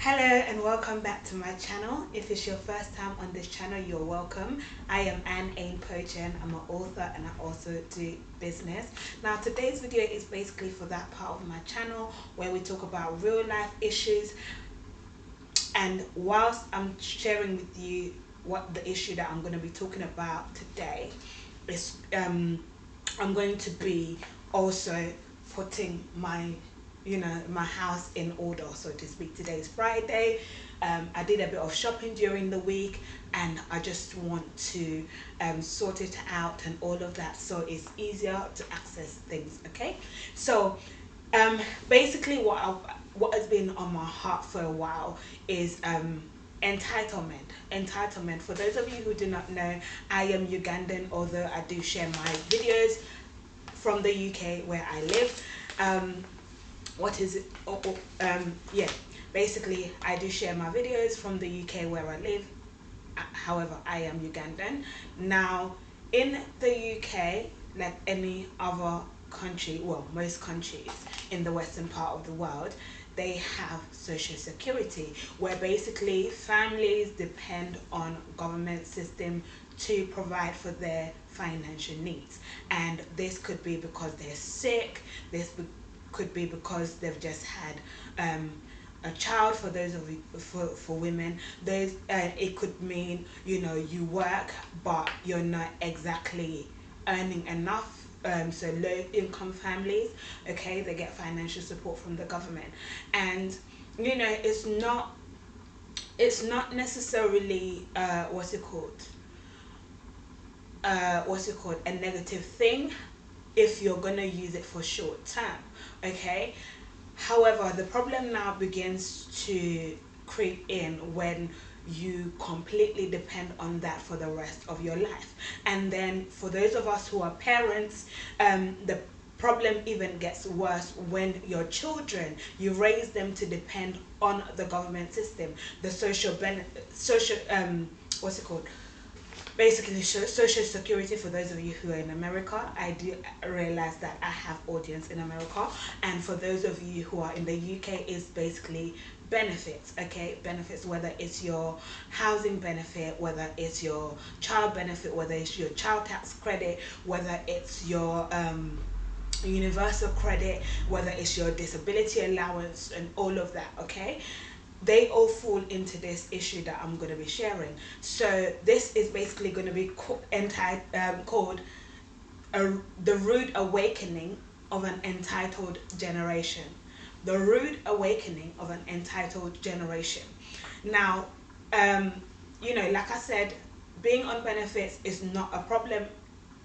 Hello and welcome back to my channel. If it's your first time on this channel, you're welcome. I am A.H.P. I'm an author and I also do business. Now today's video is basically for that part of my channel where we talk about real life issues, and whilst I'm sharing with you what the issue that I'm going to be talking about today is, I'm going to be also putting my my house in order, so to speak. Today is Friday. I did a bit of shopping during the week and I just want to sort it out and all of that, so it's easier to access things. Okay, so basically what has been on my heart for a while is entitlement. For those of you who do not know, I am Ugandan, although I do share my videos from the UK where I live. What is it? Yeah, basically I do share my videos from the UK where I live. However, I am Ugandan. Now in the UK, like any other country, well, most countries in the western part of the world, they have social security, where basically families depend on government system to provide for their financial needs. And this could be because they're sick, could be because they've just had a child. For those of you, for women, there's it could mean you work but you're not exactly earning enough. So low income families, okay, they get financial support from the government. And it's not necessarily a negative thing if you're gonna use it for short term, okay. However, the problem now begins to creep in when you completely depend on that for the rest of your life. And then for those of us who are parents, the problem even gets worse when your children, you raise them to depend on the government system, the social what's it called basically social security. For those of you who are in America, I do realize that I have audience in America, and for those of you who are in the UK, is basically benefits. Okay, benefits, whether it's your housing benefit, whether it's your child benefit, whether it's your child tax credit, whether it's your universal credit, whether it's your disability allowance and all of that. Okay, they all fall into this issue that I'm going to be sharing. So this is basically going to be called the rude awakening of an entitled generation. The rude awakening of an entitled generation. Now, like I said, being on benefits is not a problem.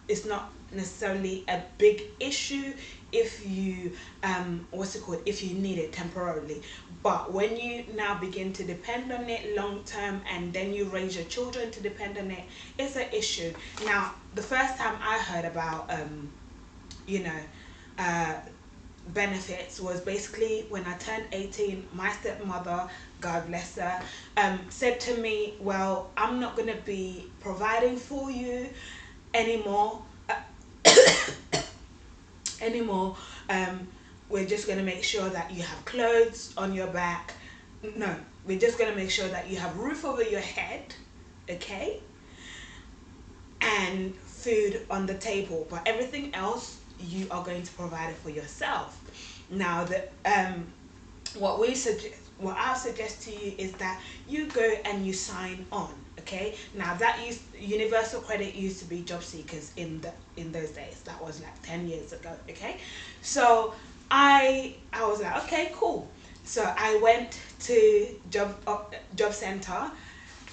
It's not necessarily a big issue if you if you need it temporarily. But when you now begin to depend on it long term, and then you raise your children to depend on it, it's an issue. Now the first time I heard about you know uh benefits was basically when I turned 18. My stepmother, God bless her, said to me, well, I'm not going to be providing for you anymore. Anymore. We're just going to make sure that you have clothes on your back. No, we're just going to make sure that you have roof over your head, okay, and food on the table, but everything else you are going to provide it for yourself. Now the what I suggest to you is that you go and you sign on. Okay, now that universal credit used to be job seekers in those days. That was like 10 years ago. Okay, so I was like, okay, cool. So I went to job center,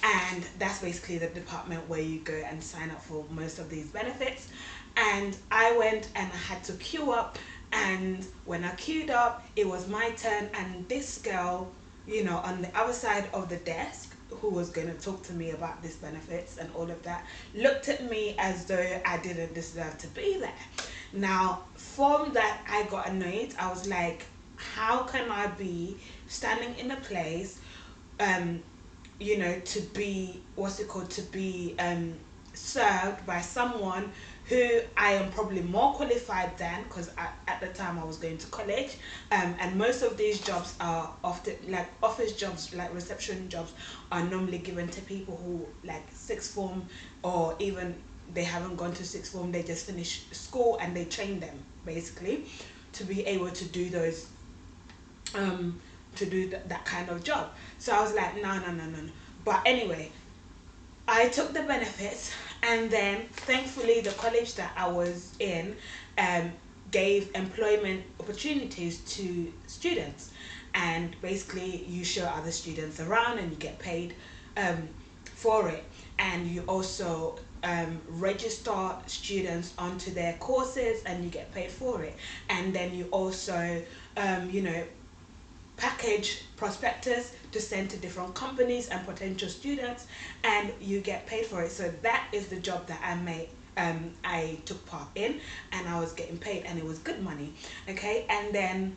and that's basically the department where you go and sign up for most of these benefits. And I went and I had to queue up, and when I queued up, it was my turn, and this girl, on the other side of the desk, who was going to talk to me about these benefits and all of that, looked at me as though I didn't deserve to be there. Now from that, I got annoyed. I was like, how can I be standing in a place to be to be served by someone who I am probably more qualified than, because at the time I was going to college, and most of these jobs are often like office jobs, like reception jobs, are normally given to people who like sixth form, or even they haven't gone to sixth form, they just finished school and they train them basically to be able to do those to do that kind of job. So I was like, no, no, no, no, no. But anyway, I took the benefits, and then thankfully the college that I was in gave employment opportunities to students, and basically you show other students around and you get paid for it, and you also register students onto their courses and you get paid for it, and then you also you know, package prospectus to send to different companies and potential students, and you get paid for it. So that is the job that I made. I took part in, and I was getting paid, and it was good money. Okay, and then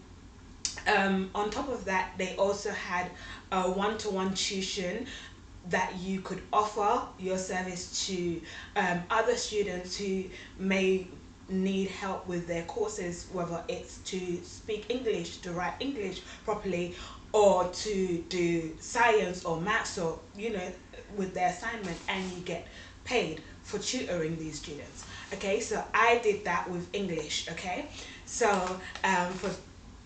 on top of that, they also had a one-to-one tuition that you could offer your service to other students who may need help with their courses, whether it's to speak English, to write English properly, or to do science or maths, or you know, with their assignment, and you get paid for tutoring these students. Okay, so I did that with English. Okay, so for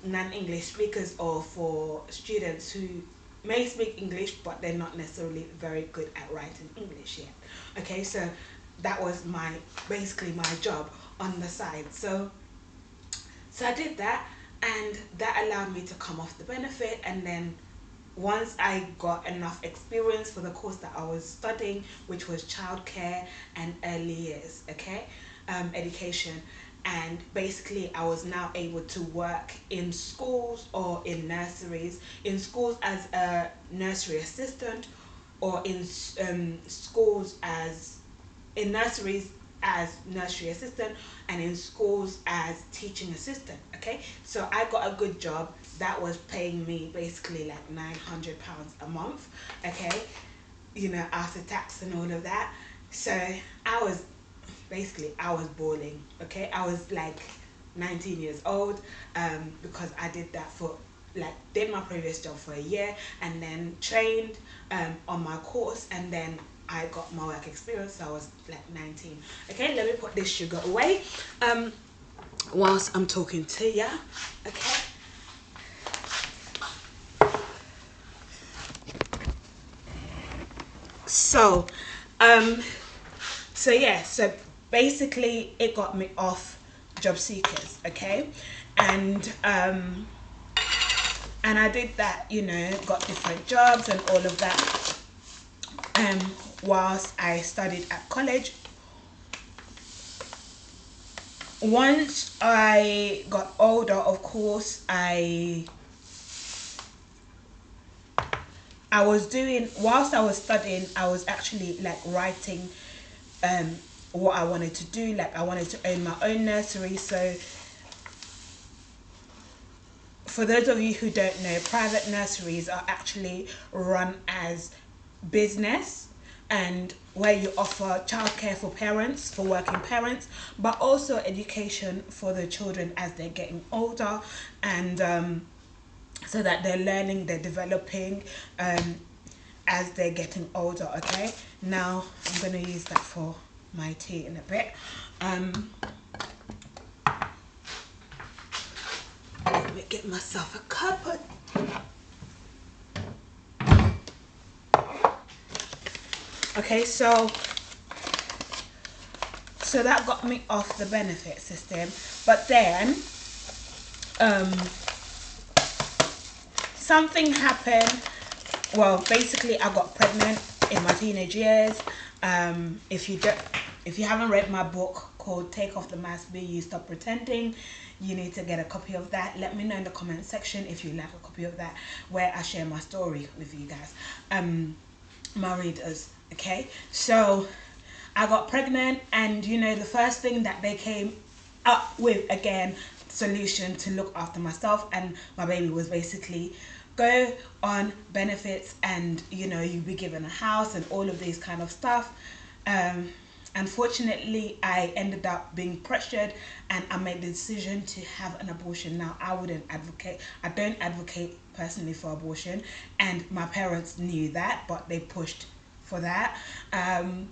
non-English speakers, or for students who may speak English but they're not necessarily very good at writing English yet. Okay, so that was my basically my job on the side. So I did that, and that allowed me to come off the benefit. And then once I got enough experience for the course that I was studying, which was childcare and early years, okay, education, and basically I was now able to work in schools or in nurseries, in schools as a nursery assistant, or in schools as in nurseries as nursery assistant, and in schools as teaching assistant. Okay, so I got a good job that was paying me basically like £900 a month. Okay, you know, after tax and all of that. So I was balling. Okay, I was like 19 years old, because I did that for like did my previous job for a year, and then trained on my course, and then I got my work experience. So I was like 19. Okay, let me put this sugar away whilst I'm talking to ya. Okay. So yeah, so basically it got me off job seekers. Okay, and I did that, you know, got different jobs and all of that whilst I studied at college. Once I got older, of course, I was doing, whilst I was studying, I was actually like writing what I wanted to do. Like I wanted to own my own nursery. So for those of you who don't know, private nurseries are actually run as business, and where you offer childcare for parents, for working parents, but also education for the children as they're getting older, and so that they're learning, they're developing as they're getting older. Okay, now I'm going to use that for my tea in a bit. Let me get myself a cup. Okay, so that got me off the benefit system, but then something happened. Well, basically I got pregnant in my teenage years. If you haven't read my book called Take Off the Mask, Be You, Stop Pretending, you need to get a copy of that. Let me know in the comment section if you like a copy of that, where I share my story with you guys, my readers. Okay, so I got pregnant, and you know, the first thing that they came up with, again, solution to look after myself and my baby, was basically go on benefits, and you know, you'll be given a house and all of these kind of stuff. Unfortunately, I ended up being pressured and I made the decision to have an abortion. Now, I don't advocate personally for abortion, and my parents knew that, but they pushed for that. Um,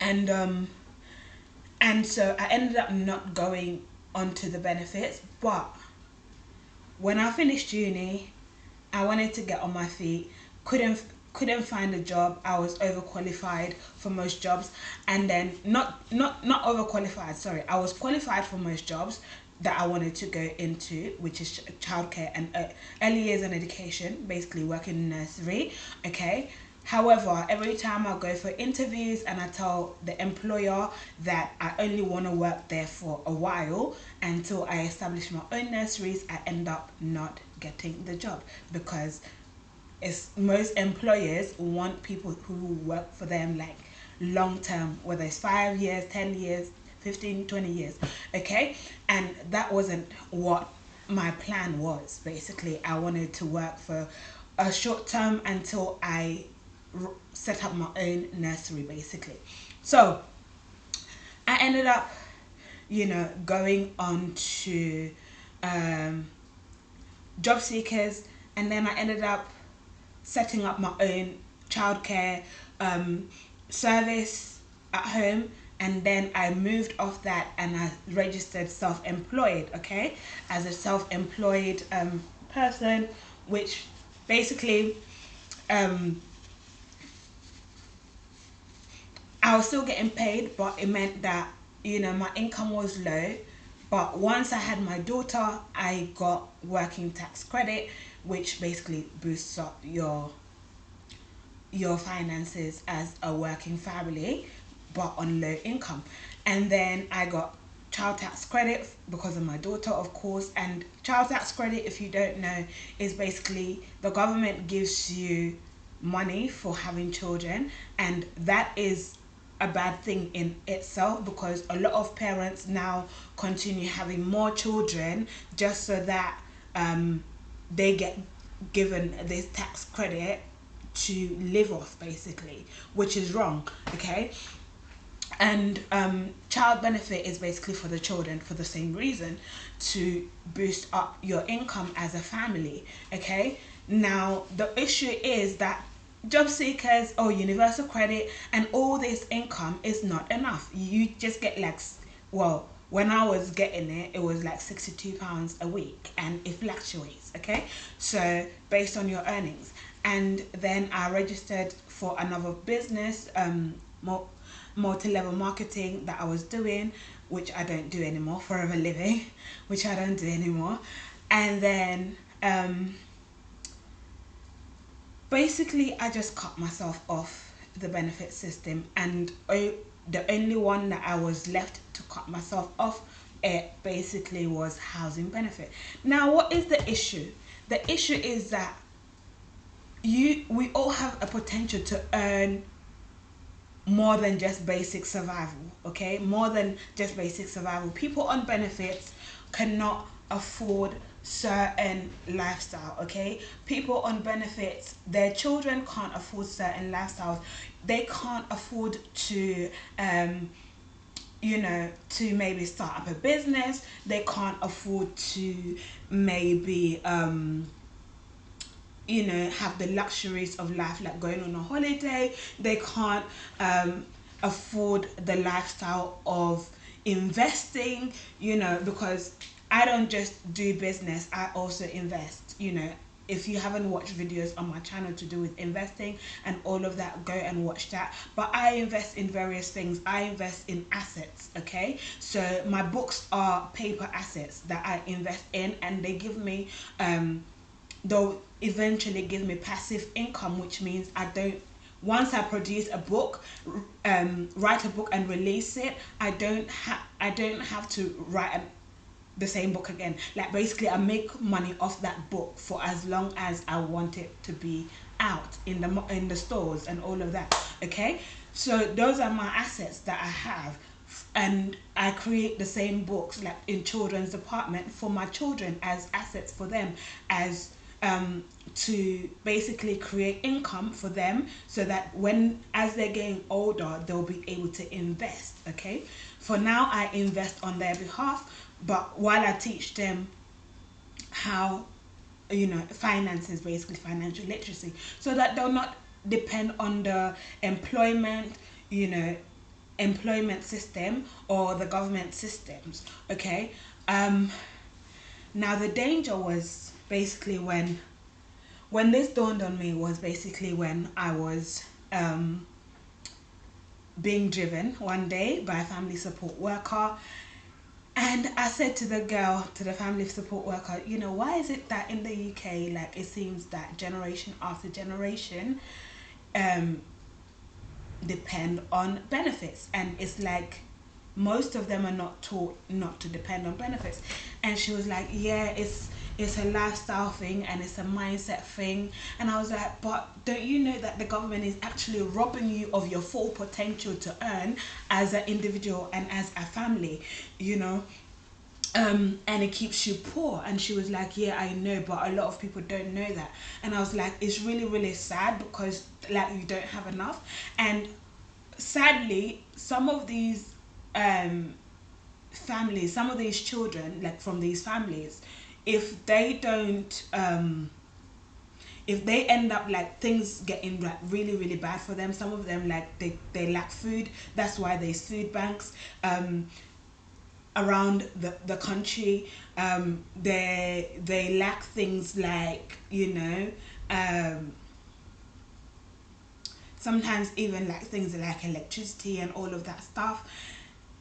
and um, and so I ended up not going onto the benefits. But when I finished uni, I wanted to get on my feet. Couldn't couldn't find a job. I was overqualified for most jobs, and then not overqualified. Sorry, I was qualified for most jobs that I wanted to go into, which is childcare and early years and education, basically working in nursery. Okay. However, every time I go for interviews and I tell the employer that I only want to work there for a while until I establish my own nurseries, I end up not getting the job because it's most employers want people who work for them like long term, whether it's 5 years, 10 years, 15, 20 years. Okay. And that wasn't what my plan was. Basically, I wanted to work for a short term until I set up my own nursery, basically. So I ended up, going on to um, job seekers, and then I ended up setting up my own childcare um, service at home, and then I moved off that and I registered self-employed, okay, as a self-employed person, which basically um, I was still getting paid, but it meant that my income was low. But once I had my daughter, I got working tax credit, which basically boosts up your finances as a working family but on low income. And then I got child tax credit because of my daughter, of course. And child tax credit, if you don't know, is basically the government gives you money for having children, and that is a bad thing in itself because a lot of parents now continue having more children just so that they get given this tax credit to live off, basically, which is wrong. Okay. And child benefit is basically for the children for the same reason, to boost up your income as a family. Okay. Now the issue is that job seekers or universal credit and all this income is not enough. You just get like, well, when I was getting it, it was like £62 a week, and it fluctuates. Okay. So based on your earnings. And then I registered for another business, multi-level marketing that I was doing, which I don't do anymore, for a living, which I don't do anymore. And then basically I just cut myself off the benefit system, and the only one that I was left to cut myself off, it basically was housing benefit. Now, what is the issue? The issue is that we all have a potential to earn more than just basic survival. Okay, more than just basic survival. People on benefits cannot afford certain lifestyle. Okay, people on benefits, their children can't afford certain lifestyles. They can't afford to to maybe start up a business. They can't afford to maybe have the luxuries of life, like going on a holiday. They can't afford the lifestyle of investing, because I don't just do business, I also invest. If you haven't watched videos on my channel to do with investing and all of that, go and watch that. But I invest in various things. I invest in assets. Okay, so my books are paper assets that I invest in, and they give me they'll eventually give me passive income, which means once I produce a book, write a book and release it, I don't have to write the same book again. Like, basically I make money off that book for as long as I want it to be out in the stores and all of that. Okay, so those are my assets that I have, and I create the same books like in children's department for my children as assets for them, as to basically create income for them, so that when as they're getting older they'll be able to invest. Okay, for now I invest on their behalf, but while I teach them how, finances, basically financial literacy, so that they'll not depend on the employment, you know employment system or the government systems. Okay. Now the danger was basically when this dawned on me, was basically when I was being driven one day by a family support worker. And I said to the family support worker, why is it that in the UK, like, it seems that generation after generation depend on benefits, and it's like most of them are not taught not to depend on benefits. And she was like, yeah, it's a lifestyle thing and it's a mindset thing. And I was like, but don't you know that the government is actually robbing you of your full potential to earn as an individual and as a family, and it keeps you poor? And she was like, yeah, I know, but a lot of people don't know that. And I was like, it's really, really sad, because like you don't have enough. And sadly, some of these families, some of these children, like from these families, if they don't if they end up like things getting like really, really bad for them, some of them, like, they lack food. That's why there's food banks around the country. They lack things like, sometimes even like things like electricity and all of that stuff.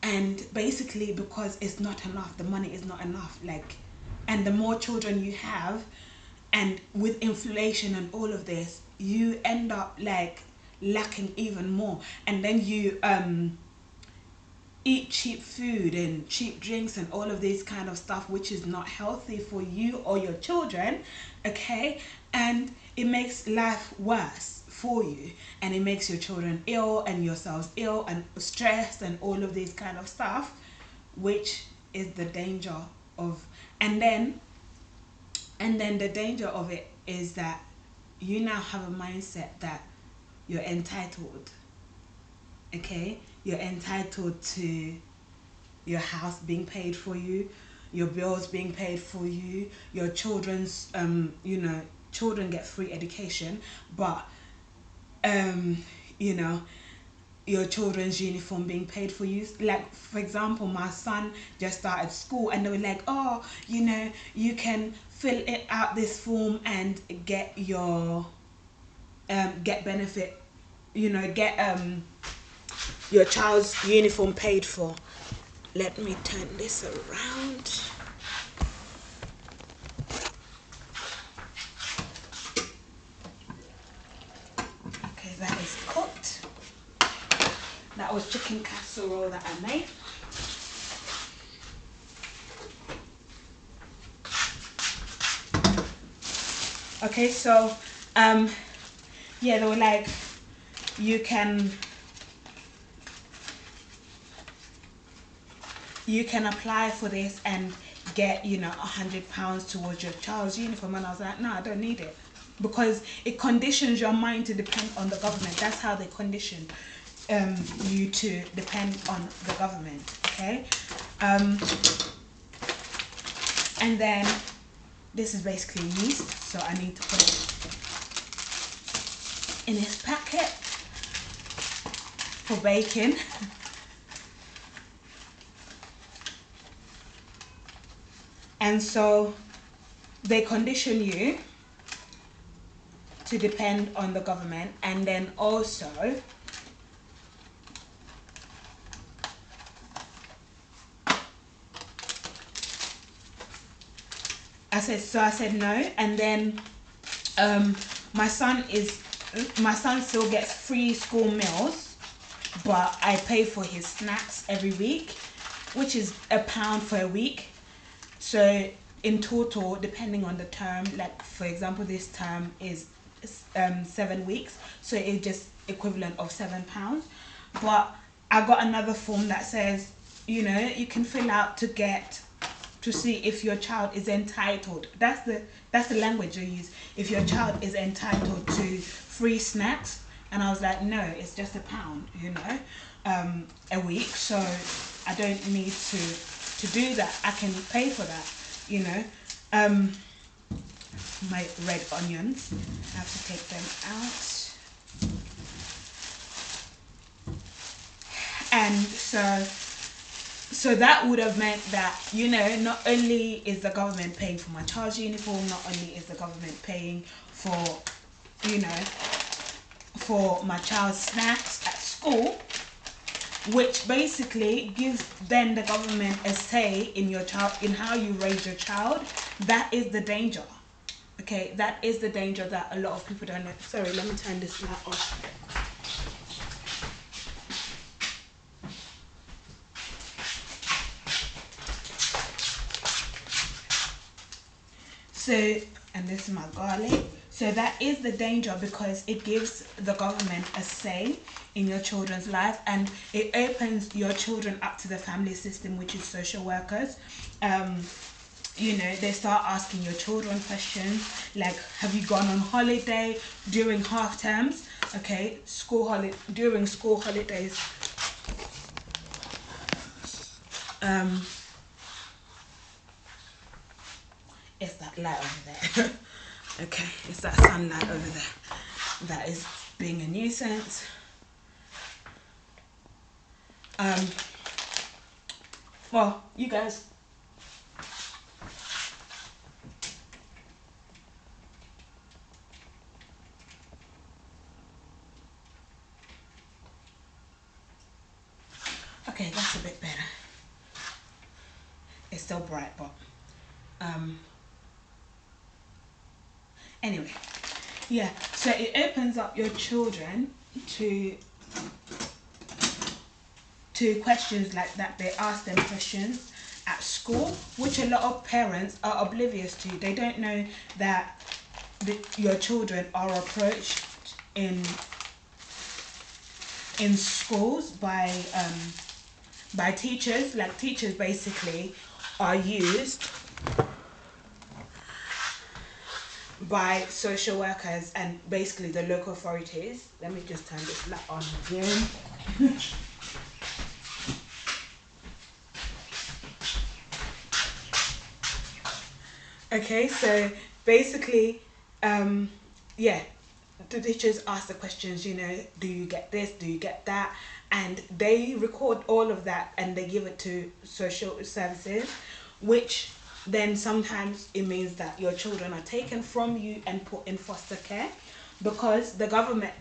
And basically, because it's not enough, the money is not enough, like, and the more children you have, and with inflation and all of this, you end up like lacking even more. And then you eat cheap food and cheap drinks and all of this kind of stuff, which is not healthy for you or your children. Okay. And it makes life worse for you, and it makes your children ill and yourselves ill and stressed and all of this kind of stuff, which is the danger of. And then the danger of it is that you now have a mindset that you're entitled. Okay, you're entitled to your house being paid for you, your bills being paid for you, your children's children get free education, but you know your children's uniform being paid for you. Like, for example, my son just started school, and they were like, oh, you can fill it out this form and get your get benefit, get your child's uniform paid for. Let me turn this around. Okay, that is cooked. That was chicken casserole that I made. Okay, so yeah, they were like, you can apply for this and get £100 towards your child's uniform. And I was like, no, I don't need it, because it conditions your mind to depend on the government. That's how they condition you to depend on the government. Okay. And then this is basically yeast, so I need to put it in this packet for baking. And so they condition you to depend on the government. And then also I said no. And then my son still gets free school meals, but I pay for his snacks every week, which is £1 for a week. So in total, depending on the term, like for example, this term is 7 weeks, so it's just equivalent of £7. But I got another form that says, you can fill out to to see if your child is entitled. That's the language they use. If your child is entitled to free snacks, and I was like, no, it's just £1, a week. So I don't need to do that. I can pay for that, you know. My red onions, I have to take them out. And so that would have meant that, not only is the government paying for my child's uniform, not only is the government paying for, for my child's snacks at school, which basically gives then the government a say in your child, in how you raise your child. That is the danger. Okay, that is the danger that a lot of people don't know. Sorry, let me turn this light off. So, and this is my garlic. So that is the danger, because it gives the government a say in your children's life, and it opens your children up to the family system, which is social workers. They start asking your children questions like, have you gone on holiday during half terms? Okay, during school holidays. It's that light over there. Okay, it's that sunlight over there that is being a nuisance. Well, you guys. Okay, that's a bit better. It's still bright, but anyway, yeah. So it opens up your children to questions like that. They ask them questions at school, which a lot of parents are oblivious to. They don't know that your children are approached in schools by teachers. Like, teachers basically are used by social workers and basically the local authorities. Let me just turn this light on again. Okay, so basically, the teachers ask the questions, do you get this, do you get that? And they record all of that and they give it to social services, which then sometimes it means that your children are taken from you and put in foster care, because the government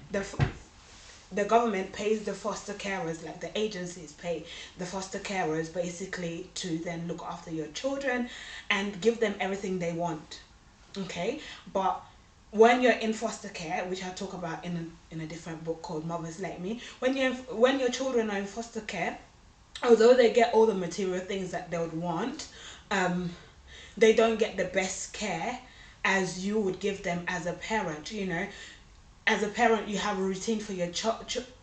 pays the foster carers, like the agencies pay the foster carers basically to then look after your children and give them everything they want. Okay, but when you're in foster care, which I talk about in a different book called Mothers Like Me, when your children are in foster care, although they get all the material things that they would want, they don't get the best care as you would give them as a parent. As a parent, you have a routine for your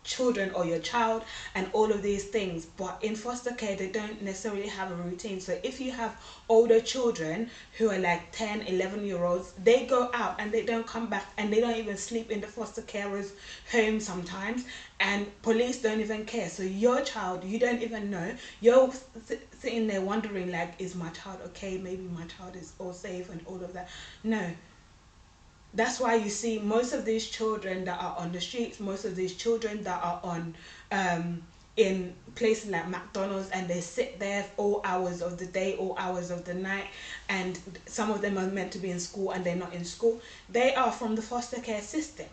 children or your child and all of these things, but in foster care they don't necessarily have a routine. So if you have older children who are like 10-11-year-olds, they go out and they don't come back, and they don't even sleep in the foster carer's home sometimes, and police don't even care. So your child, you don't even know, you're sitting there wondering, like, is my child okay? Maybe my child is all safe and all of that. No. That's why you see most of these children that are on the streets, most of these children that are on in places like McDonald's, and they sit there all hours of the day, all hours of the night, and some of them are meant to be in school and they're not in school. They are from the foster care system,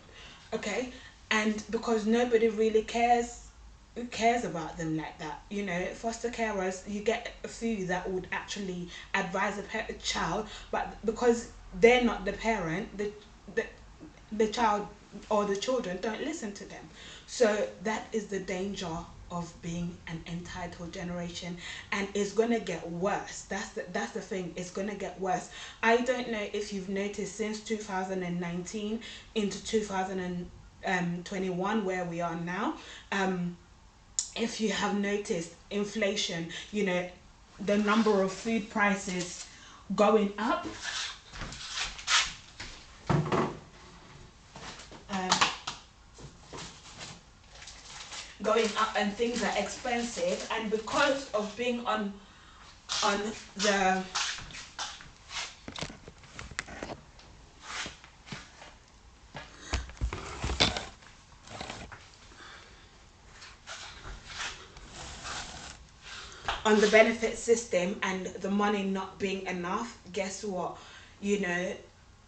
okay? And because nobody really cares about them like that, foster carers, you get a few that would actually advise a child, but because they're not the parent, the child or the children don't listen to them. So that is the danger of being an entitled generation, and it's gonna get worse. That's the thing. It's gonna get worse. I don't know if you've noticed, since 2019 into 2021, where we are now, if you have noticed inflation, the number of food prices going up, um, and things are expensive, and because of being on the benefit system and the money not being enough, guess what? You know,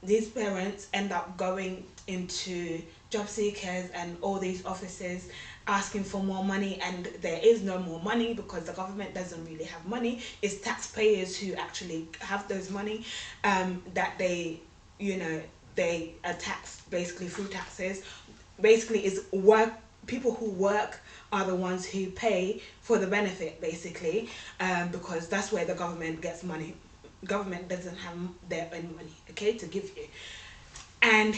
these parents end up going into job seekers and all these offices asking for more money, and there is no more money because the government doesn't really have money. It's taxpayers who actually have those money, that they, you know, they are taxed basically through taxes. Basically is work, people who work are the ones who pay for the benefit basically, because that's where the government gets money. Government doesn't have their own money, okay, to give you. And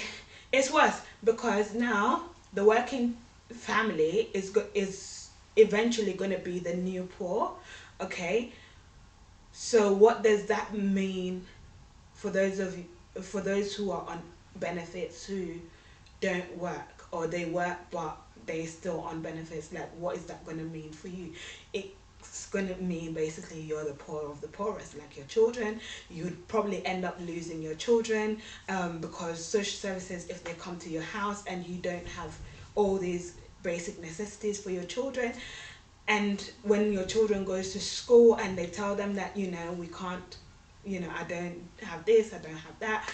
it's worse because now the working family is eventually going to be the new poor, okay. So what does that mean for those of you, for those who are on benefits who don't work, or they work but they still on benefits? Like, what is that going to mean for you? It's going to mean basically you're the poor of the poorest. Like your children, you'd probably end up losing your children, because social services, if they come to your house and you don't have all these basic necessities for your children, and when your children goes to school and they tell them that, you know, we can't, you know, I don't have this, I don't have that,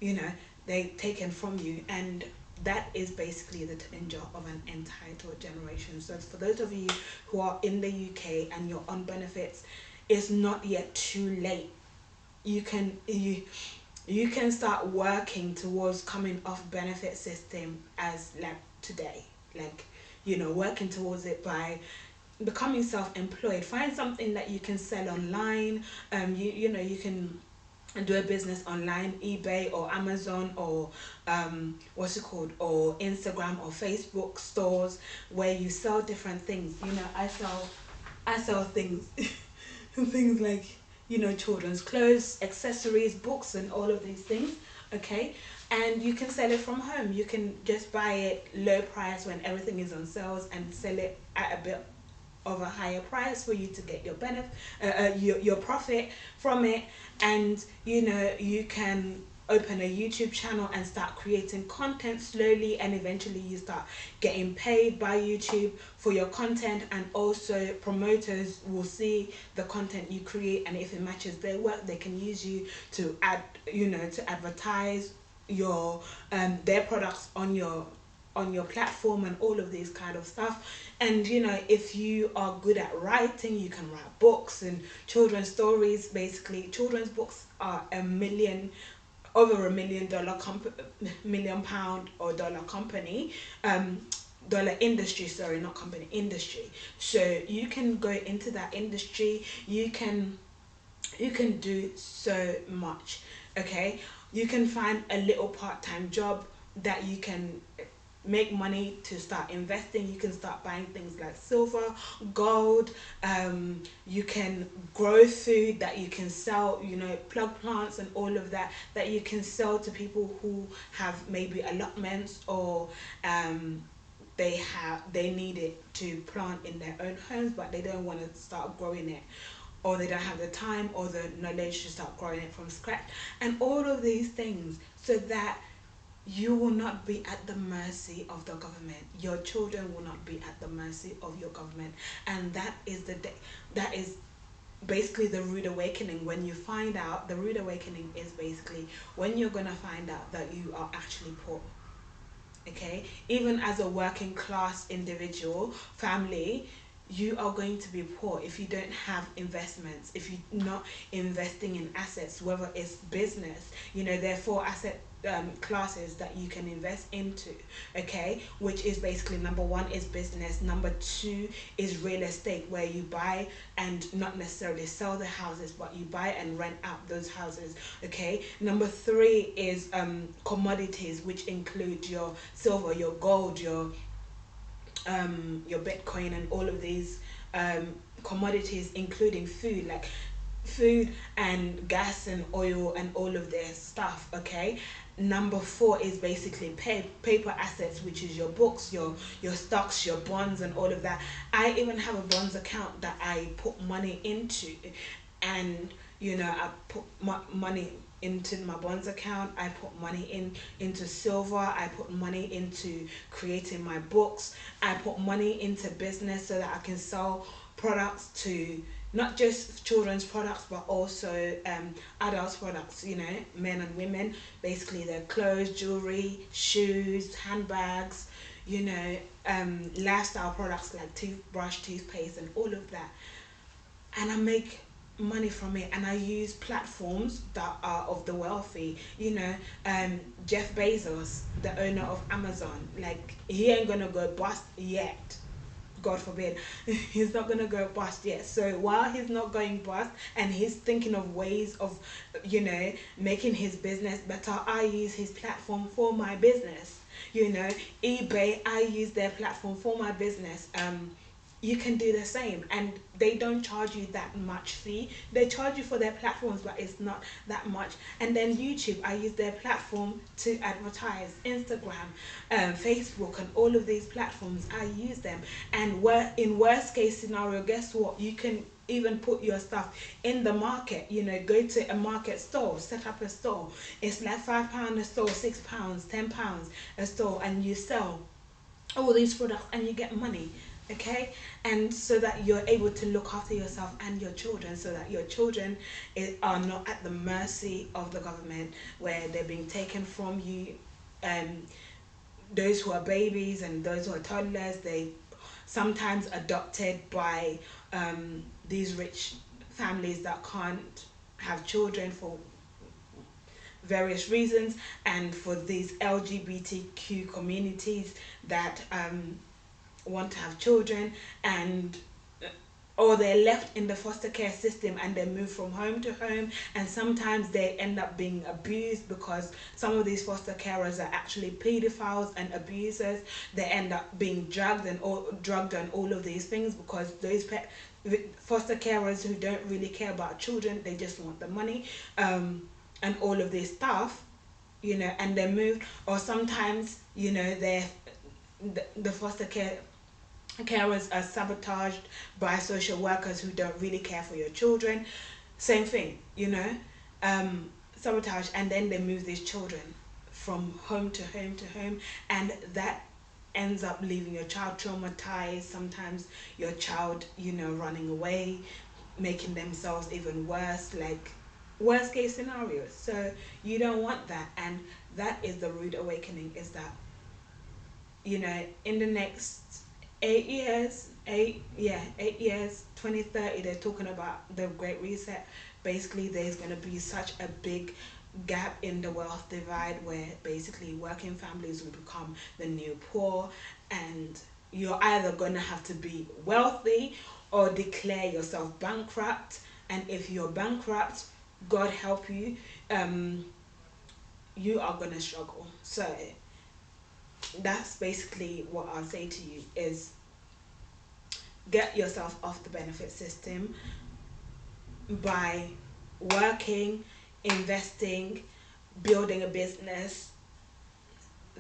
you know, they taken from you. And that is basically the danger of an entitled generation. So for those of you who are in the UK and you're on benefits, it's not yet too late. You can start working towards coming off benefit system as like today, like, you know, working towards it by becoming self-employed. Find something that you can sell online. You know, you can do a business online, eBay or Amazon or what's it called, or Instagram or Facebook stores where you sell different things. You know, I sell things things like, you know, children's clothes, accessories, books, and all of these things, okay. And you can sell it from home. You can just buy it low price when everything is on sales and sell it at a bit of a higher price for you to get your benefit, your profit from it. And you know, you can open a YouTube channel and start creating content slowly, and eventually you start getting paid by YouTube for your content. And also promoters will see the content you create, and if it matches their work, they can use you to add, you know, to advertise your their products on your platform and all of these kind of stuff. And you know, if you are good at writing, you can write books and children's stories. Basically, children's books are over £1 million or dollar company, dollar industry, sorry, not company, industry. So you can go into that industry. You can do so much, okay. You can find a little part-time job that you can make money to start investing. You can start buying things like silver, gold. You can grow food that you can sell, you know, plug plants and all of that, that you can sell to people who have maybe allotments, or they need it to plant in their own homes, but they don't want to start growing it, or they don't have the time or the knowledge to start growing it from scratch. And all of these things, so that you will not be at the mercy of the government. Your children will not be at the mercy of your government. And that is that is basically the rude awakening. When you find out, the rude awakening is basically when you're gonna find out that you are actually poor, okay. Even as a working class individual family, you are going to be poor if you don't have investments, if you're not investing in assets, whether it's business. You know, there are 4 asset classes that you can invest into, okay, which is basically, number 1 is business, number 2 is real estate, where you buy and not necessarily sell the houses, but you buy and rent out those houses, okay. Number 3 is commodities, which include your silver, your gold, your Bitcoin, and all of these commodities, including food, like food and gas and oil and all of their stuff. Okay. Number four is basically paper assets, which is your books, your stocks, your bonds, and all of that. I even have a bonds account that I put money into, and I put money into my bonds account. I put money into silver. I put money into creating my books. I put money into business so that I can sell products to not just children's products but also adults products, men and women, basically their clothes, jewelry, shoes, handbags, lifestyle products like toothbrush, toothpaste, and all of that. And I make money from it, and I use platforms that are of the wealthy. Jeff Bezos, the owner of Amazon, like, he ain't gonna go bust yet. God forbid. He's not gonna go bust yet. So while he's not going bust and he's thinking of ways of, making his business better, I use his platform for my business. eBay, I use their platform for my business. You can do the same, and they don't charge you that much fee. They charge you for their platforms, but it's not that much. And then YouTube, I use their platform to advertise. Instagram, Facebook, and all of these platforms, I use them. And in worst case scenario, guess what, you can even put your stuff in the market. Go to a market store, set up a store. It's like £5 a store, £6, £10 a store, and you sell all these products and you get money. Okay. And so that you're able to look after yourself and your children, so that your children are not at the mercy of the government, where they're being taken from you. Those who are babies and those who are toddlers, they sometimes adopted by these rich families that can't have children for various reasons, and for these LGBTQ communities that want to have children, and or they're left in the foster care system and they move from home to home, and sometimes they end up being abused, because some of these foster carers are actually pedophiles and abusers. They end up being drugged and all of these things, because those foster carers who don't really care about children, they just want the money, and all of this stuff, and they move. Or sometimes, they're the foster carers are sabotaged by social workers who don't really care for your children. Same thing, sabotage, and then they move these children from home to home to home, and that ends up leaving your child traumatized. Sometimes your child, running away, making themselves even worse, like worst case scenarios. So you don't want that, and that is the rude awakening, is that, in the next 8 years, 2030, they're talking about the Great Reset. Basically, there's going to be such a big gap in the wealth divide, where basically working families will become the new poor, and you're either going to have to be wealthy or declare yourself bankrupt. And if you're bankrupt, God help you, you are going to struggle. So that's basically what I'll say to you, is get yourself off the benefit system by working, investing, building a business.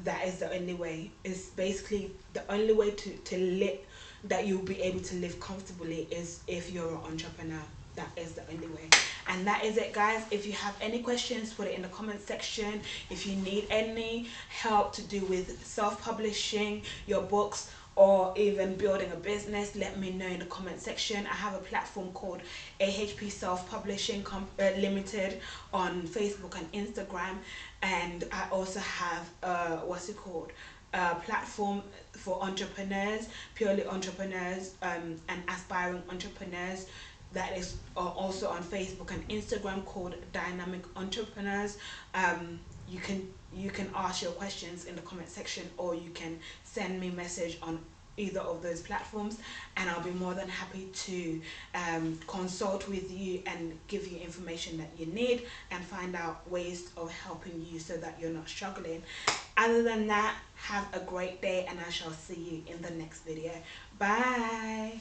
That is the only way. It's basically the only way to live, that you'll be able to live comfortably, is if you're an entrepreneur. That is the only way. And that is it, guys. If you have any questions, put it in the comment section. If you need any help to do with self-publishing your books, or even building a business, let me know in the comment section. I have a platform called A.H.P Self-Publishing Limited on Facebook and Instagram, and I also have a platform for entrepreneurs, purely entrepreneurs, and aspiring entrepreneurs, that is also on Facebook and Instagram, called Dynamic Entrepreneurs. You can ask your questions in the comment section, or you can send me a message on either of those platforms, and I'll be more than happy to consult with you and give you information that you need, and find out ways of helping you so that you're not struggling. Other than that, have a great day, and I shall see you in the next video. Bye.